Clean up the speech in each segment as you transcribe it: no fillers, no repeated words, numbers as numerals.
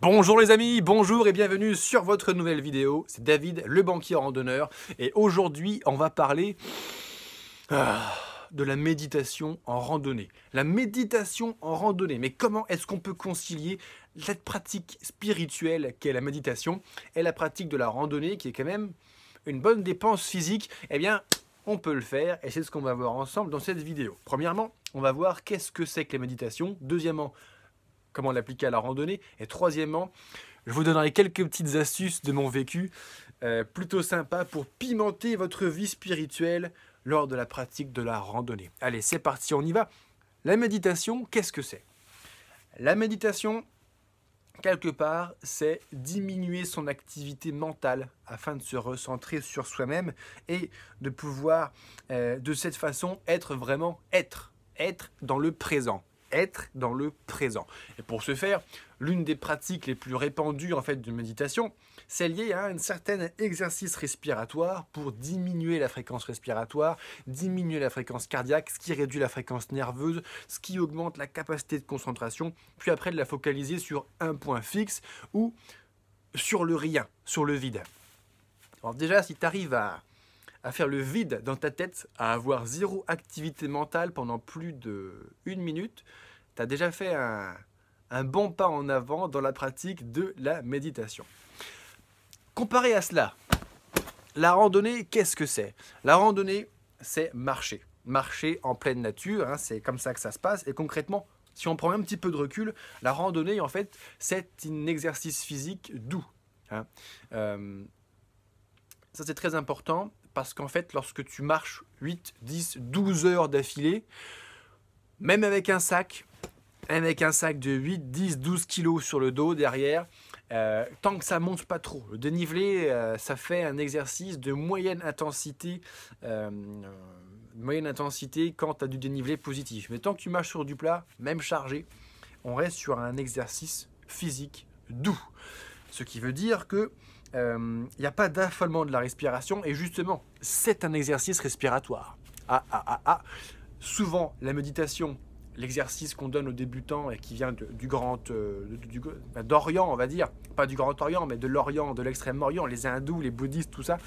Bonjour les amis, bonjour et bienvenue sur votre nouvelle vidéo. C'est David, le banquier randonneur. Et aujourd'hui, on va parler de la méditation en randonnée. La méditation en randonnée. Mais comment est-ce qu'on peut concilier cette pratique spirituelle qu'est la méditation et la pratique de la randonnée qui est quand même une bonne dépense physique? Eh bien, on peut le faire et c'est ce qu'on va voir ensemble dans cette vidéo. Premièrement, on va voir qu'est-ce que c'est que la méditation. Deuxièmement, comment l'appliquer à la randonnée. Et troisièmement, je vous donnerai quelques petites astuces de mon vécu plutôt sympa pour pimenter votre vie spirituelle lors de la pratique de la randonnée. Allez, c'est parti, on y va. La méditation, qu'est-ce que c'est? La méditation, quelque part, c'est diminuer son activité mentale afin de se recentrer sur soi-même et de pouvoir, de cette façon, être dans le présent. Être dans le présent. Et pour ce faire, l'une des pratiques les plus répandues en fait de méditation, c'est lié à un certain exercice respiratoire pour diminuer la fréquence respiratoire, diminuer la fréquence cardiaque, ce qui réduit la fréquence nerveuse, ce qui augmente la capacité de concentration, puis après de la focaliser sur un point fixe ou sur le rien, sur le vide. Alors déjà, si tu arrives à faire le vide dans ta tête, à avoir zéro activité mentale pendant plus d'1 minute, tu as déjà fait un bon pas en avant dans la pratique de la méditation. Comparé à cela, la randonnée, qu'est-ce que c'est? La randonnée, c'est marcher. Marcher en pleine nature, hein, c'est comme ça que ça se passe. Et concrètement, si on prend un petit peu de recul, la randonnée, en fait, c'est un exercice physique doux. Hein. Ça, c'est très important. Parce qu'en fait, lorsque tu marches 8, 10, 12 heures d'affilée, même avec un sac de 8, 10, 12 kilos sur le dos derrière, tant que ça monte pas trop. Le dénivelé, ça fait un exercice de moyenne intensité quand tu as du dénivelé positif. Mais tant que tu marches sur du plat, même chargé, on reste sur un exercice physique doux. Ce qui veut dire que il n'y a pas d'affolement de la respiration et justement, c'est un exercice respiratoire. Souvent, la méditation, l'exercice qu'on donne aux débutants et qui vient d'Orient, on va dire, pas du Grand Orient, mais de l'Orient, de l'Extrême-Orient, les hindous, les bouddhistes, tout ça,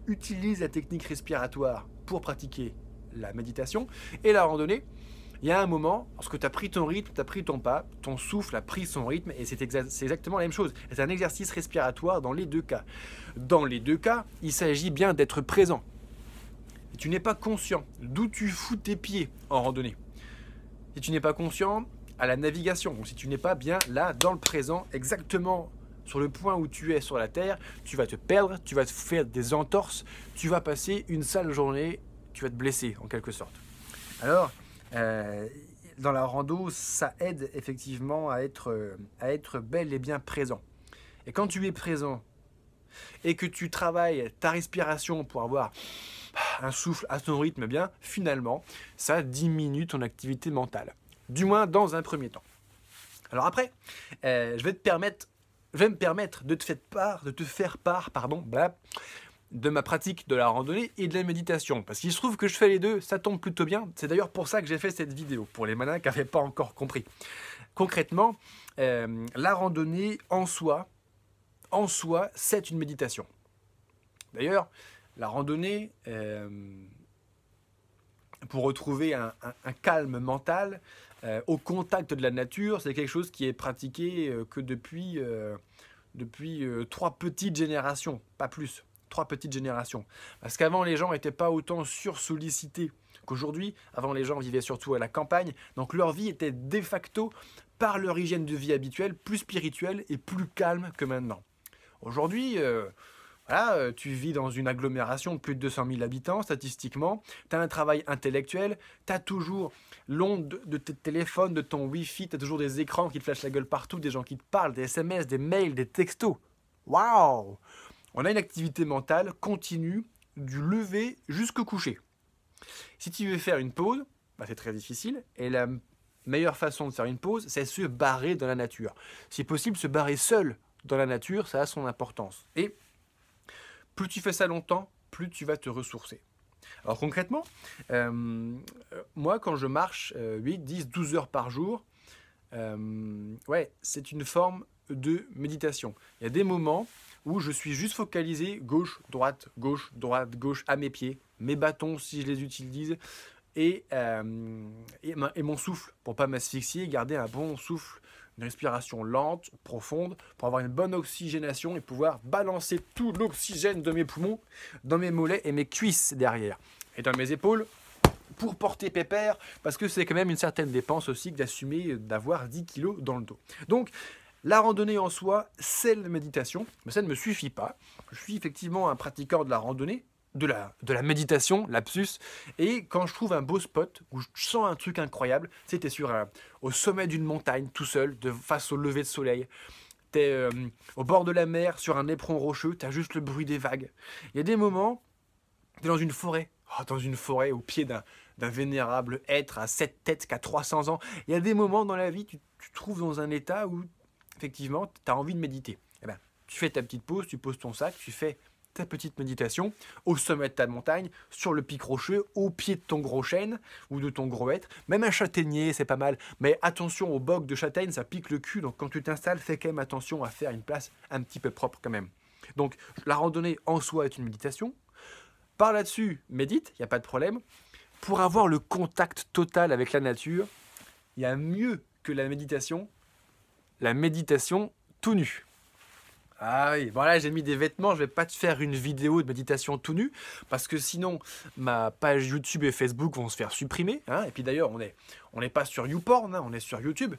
utilisent la technique respiratoire pour pratiquer la méditation et la randonnée. Il y a un moment, lorsque tu as pris ton rythme, tu as pris ton pas, ton souffle a pris son rythme et c'est exactement la même chose. C'est un exercice respiratoire dans les deux cas. Dans les deux cas, il s'agit bien d'être présent. Si tu n'es pas conscient d'où tu fous tes pieds en randonnée, si tu n'es pas conscient à la navigation, donc si tu n'es pas bien là dans le présent, exactement sur le point où tu es sur la terre, tu vas te perdre, tu vas te faire des entorses, tu vas passer une sale journée, tu vas te blesser en quelque sorte. Alors, dans la rando, ça aide effectivement à être bel et bien présent. Et quand tu es présent et que tu travailles ta respiration pour avoir un souffle à ton rythme bien, finalement, ça diminue ton activité mentale. Du moins dans un premier temps. Alors après, je vais me permettre de te faire part, de ma pratique de la randonnée et de la méditation. Parce qu'il se trouve que je fais les deux, ça tombe plutôt bien. C'est d'ailleurs pour ça que j'ai fait cette vidéo, pour les malins qui n'avaient pas encore compris. Concrètement, la randonnée en soi, c'est une méditation. D'ailleurs, la randonnée, pour retrouver un calme mental, au contact de la nature, c'est quelque chose qui est pratiqué que depuis 3 petites générations, pas plus. 3 petites générations. Parce qu'avant, les gens n'étaient pas autant sursollicités qu'aujourd'hui. Avant, les gens vivaient surtout à la campagne. Donc, leur vie était de facto, par leur hygiène de vie habituelle, plus spirituelle et plus calme que maintenant. Aujourd'hui, tu vis dans une agglomération de plus de 200 000 habitants, statistiquement. Tu as un travail intellectuel. Tu as toujours l'onde de tes téléphones, de ton Wi-Fi. Tu as toujours des écrans qui te flashent la gueule partout, des gens qui te parlent, des SMS, des mails, des textos. Waouh! On a une activité mentale continue du lever jusqu'au coucher. Si tu veux faire une pause, c'est très difficile. Et la meilleure façon de faire une pause, c'est se barrer dans la nature. Si possible, se barrer seul dans la nature, ça a son importance. Et plus tu fais ça longtemps, plus tu vas te ressourcer. Alors concrètement, moi quand je marche 8, 10, 12 heures par jour, Ouais, c'est une forme de méditation. Il y a des moments où je suis juste focalisé gauche, droite, gauche, droite, gauche à mes pieds, mes bâtons si je les utilise, et mon souffle pour pas m'asphyxier, garder un bon souffle, une respiration lente, profonde, pour avoir une bonne oxygénation et pouvoir balancer tout l'oxygène de mes poumons dans mes mollets et mes cuisses derrière. Et dans mes épaules, pour porter pépère, parce que c'est quand même une certaine dépense aussi que d'assumer d'avoir 10 kilos dans le dos. Donc, la randonnée en soi, c'est la méditation, mais ça ne me suffit pas. Je suis effectivement un pratiquant de la randonnée, de la méditation, lapsus, et quand je trouve un beau spot où je sens un truc incroyable, c'était au sommet d'une montagne, tout seul, face au lever de soleil. T'es au bord de la mer, sur un éperon rocheux, t'as juste le bruit des vagues. Il y a des moments, t'es dans une forêt, au pied d'un vénérable être à 7 têtes qui a 300 ans. Il y a des moments dans la vie, tu te trouves dans un état où, effectivement, tu as envie de méditer. Eh ben, tu fais ta petite pause, tu poses ton sac, tu fais ta petite méditation au sommet de ta montagne, sur le pic rocheux, au pied de ton gros chêne ou de ton gros hêtre. Même un châtaignier, c'est pas mal. Mais attention au boc de châtaigne, ça pique le cul. Donc quand tu t'installes, fais quand même attention à faire une place un petit peu propre quand même. Donc la randonnée en soi est une méditation. Par là-dessus, médite, il n'y a pas de problème. Pour avoir le contact total avec la nature, il y a mieux que la méditation tout nu. Ah oui, bon là j'ai mis des vêtements, je vais pas te faire une vidéo de méditation tout nu, parce que sinon ma page YouTube et Facebook vont se faire supprimer. Hein, et puis d'ailleurs, on n'est pas sur YouPorn, hein, on est sur YouTube.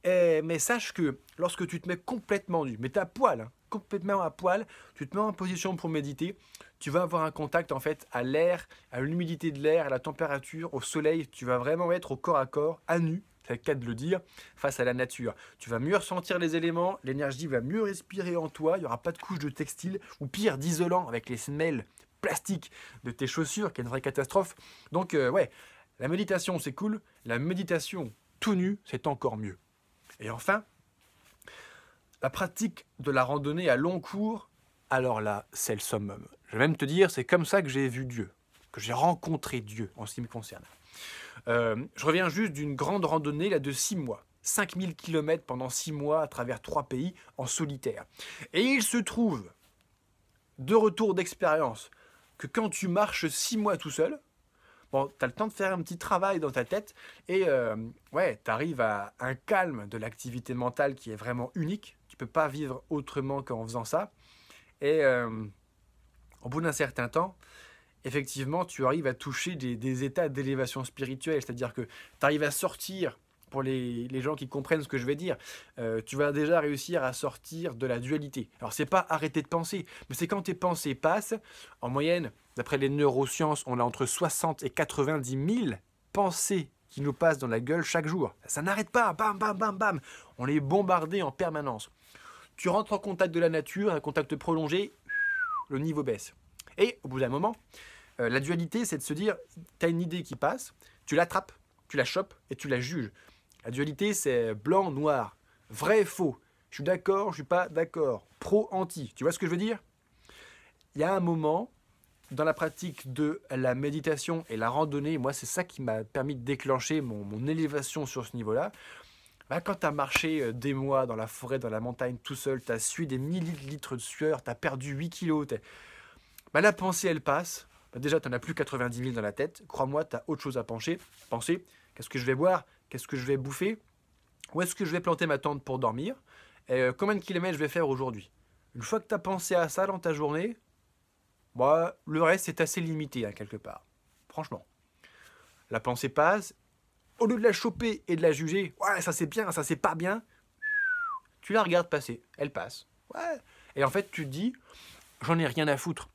Mais sache que lorsque tu te mets complètement nu, mais t'es à poil, hein, complètement à poil, tu te mets en position pour méditer, tu vas avoir un contact en fait à l'air, à l'humidité de l'air, à la température, au soleil. Tu vas vraiment être au corps à corps, à nu, c'est le cas de le dire, face à la nature. Tu vas mieux ressentir les éléments, l'énergie va mieux respirer en toi, il n'y aura pas de couche de textile, ou pire d'isolant avec les semelles plastiques de tes chaussures, qui est une vraie catastrophe. Donc ouais, la méditation c'est cool, la méditation tout nu c'est encore mieux. Et enfin, la pratique de la randonnée à long cours, alors là, c'est le summum. Je vais même te dire, c'est comme ça que j'ai vu Dieu, que j'ai rencontré Dieu en ce qui me concerne. Je reviens juste d'une grande randonnée là, de 6 mois. 5000 km pendant 6 mois à travers 3 pays en solitaire. Et il se trouve, de retour d'expérience, que quand tu marches 6 mois tout seul, bon, tu as le temps de faire un petit travail dans ta tête et ouais, tu arrives à un calme de l'activité mentale qui est vraiment unique. Tu ne peux pas vivre autrement qu'en faisant ça. Et au bout d'un certain temps, effectivement, tu arrives à toucher des états d'élévation spirituelle. C'est-à-dire que tu arrives à sortir, pour les gens qui comprennent ce que je vais dire, tu vas déjà réussir à sortir de la dualité. Alors, c'est pas arrêter de penser, mais c'est quand tes pensées passent, en moyenne, d'après les neurosciences, on a entre 60 et 90 000 pensées qui nous passent dans la gueule chaque jour. Ça n'arrête pas, bam, bam, bam, bam. On est bombardé en permanence. Tu rentres en contact de la nature, un contact prolongé, le niveau baisse. Et au bout d'un moment, la dualité, c'est de se dire, tu as une idée qui passe, tu l'attrapes, tu la chopes et tu la juges. La dualité, c'est blanc, noir, vrai, faux. Je suis d'accord, je ne suis pas d'accord. Pro, anti. Tu vois ce que je veux dire? Il y a un moment, dans la pratique de la méditation et la randonnée, moi, c'est ça qui m'a permis de déclencher mon élévation sur ce niveau-là. Bah, quand tu as marché des mois dans la forêt, dans la montagne, tout seul, tu as sué des millilitres de sueur, tu as perdu 8 kilos, bah, la pensée, elle passe. Bah, déjà, tu n'en as plus 90 000 dans la tête. Crois-moi, tu as autre chose à penser. Qu'est-ce que je vais boire? Qu'est-ce que je vais bouffer? Où est-ce que je vais planter ma tente pour dormir? Et combien de kilomètres je vais faire aujourd'hui? Une fois que tu as pensé à ça dans ta journée, bah, le reste, c'est assez limité, hein, quelque part. Franchement. La pensée passe. Au lieu de la choper et de la juger, ouais, ça c'est bien, ça c'est pas bien, tu la regardes passer, elle passe. Ouais. Et en fait, tu te dis, j'en ai rien à foutre.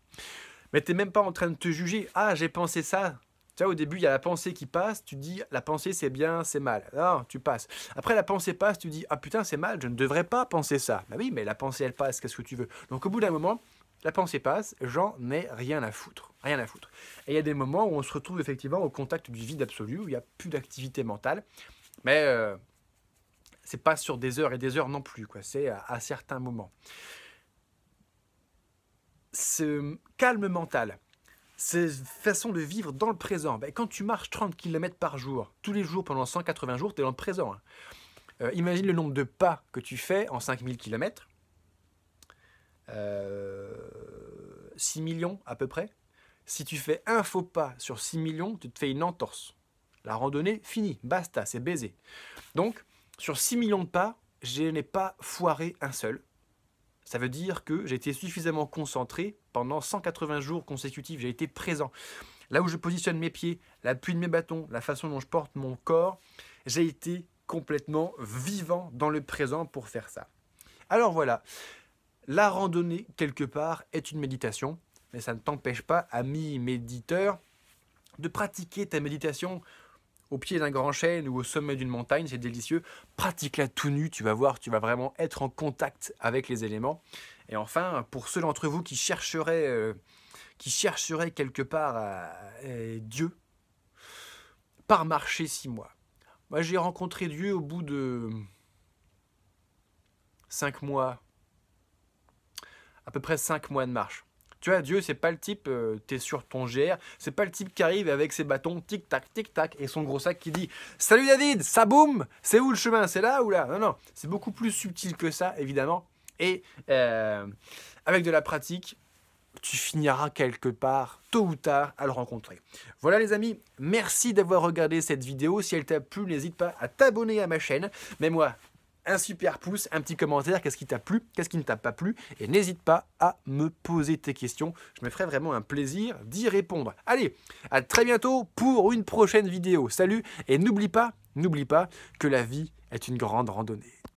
Mais tu n'es même pas en train de te juger. Ah, j'ai pensé ça. Tu vois, au début, il y a la pensée qui passe. Tu te dis, la pensée, c'est bien, c'est mal. Non, tu passes. Après, la pensée passe. Tu te dis, ah putain, c'est mal, je ne devrais pas penser ça. Bah oui, mais la pensée, elle passe. Qu'est-ce que tu veux? Donc, au bout d'un moment, la pensée passe. J'en ai rien à foutre. Rien à foutre. Et il y a des moments où on se retrouve effectivement au contact du vide absolu, où il n'y a plus d'activité mentale. Mais c'est pas sur des heures et des heures non plus, quoi. C'est à certains moments. Ce calme mental, cette façon de vivre dans le présent, ben, quand tu marches 30 km par jour, tous les jours pendant 180 jours, tu es dans le présent. Hein. Imagine le nombre de pas que tu fais en 5000 km. 6 millions à peu près. Si tu fais un faux pas sur 6 millions, tu te fais une entorse. La randonnée, finie, basta, c'est baisé. Donc, sur 6 millions de pas, je n'ai pas foiré un seul. Ça veut dire que j'ai été suffisamment concentré pendant 180 jours consécutifs. J'ai été présent. Là où je positionne mes pieds, l'appui de mes bâtons, la façon dont je porte mon corps, j'ai été complètement vivant dans le présent pour faire ça. Alors voilà, la randonnée, quelque part, est une méditation, mais ça ne t'empêche pas, ami méditeur, de pratiquer ta méditation au pied d'un grand chêne ou au sommet d'une montagne, c'est délicieux. Pratique-la tout nu, tu vas voir, tu vas vraiment être en contact avec les éléments. Et enfin, pour ceux d'entre vous qui chercheraient quelque part Dieu, par marcher 6 mois. Moi, j'ai rencontré Dieu au bout de 5 mois, à peu près 5 mois de marche. Tu vois, Dieu, c'est pas le type, t'es sur ton GR, c'est pas le type qui arrive avec ses bâtons, tic-tac, et son gros sac qui dit « Salut David, ça boum, c'est où le chemin, c'est là ou là ?» Non, non, c'est beaucoup plus subtil que ça, évidemment. Et avec de la pratique, tu finiras quelque part, tôt ou tard, à le rencontrer. Voilà les amis, merci d'avoir regardé cette vidéo. Si elle t'a plu, n'hésite pas à t'abonner à ma chaîne. Mets-moi un super pouce, un petit commentaire, qu'est-ce qui t'a plu, qu'est-ce qui ne t'a pas plu. Et n'hésite pas à me poser tes questions. Je me ferai vraiment un plaisir d'y répondre. Allez, à très bientôt pour une prochaine vidéo. Salut, et n'oublie pas que la vie est une grande randonnée.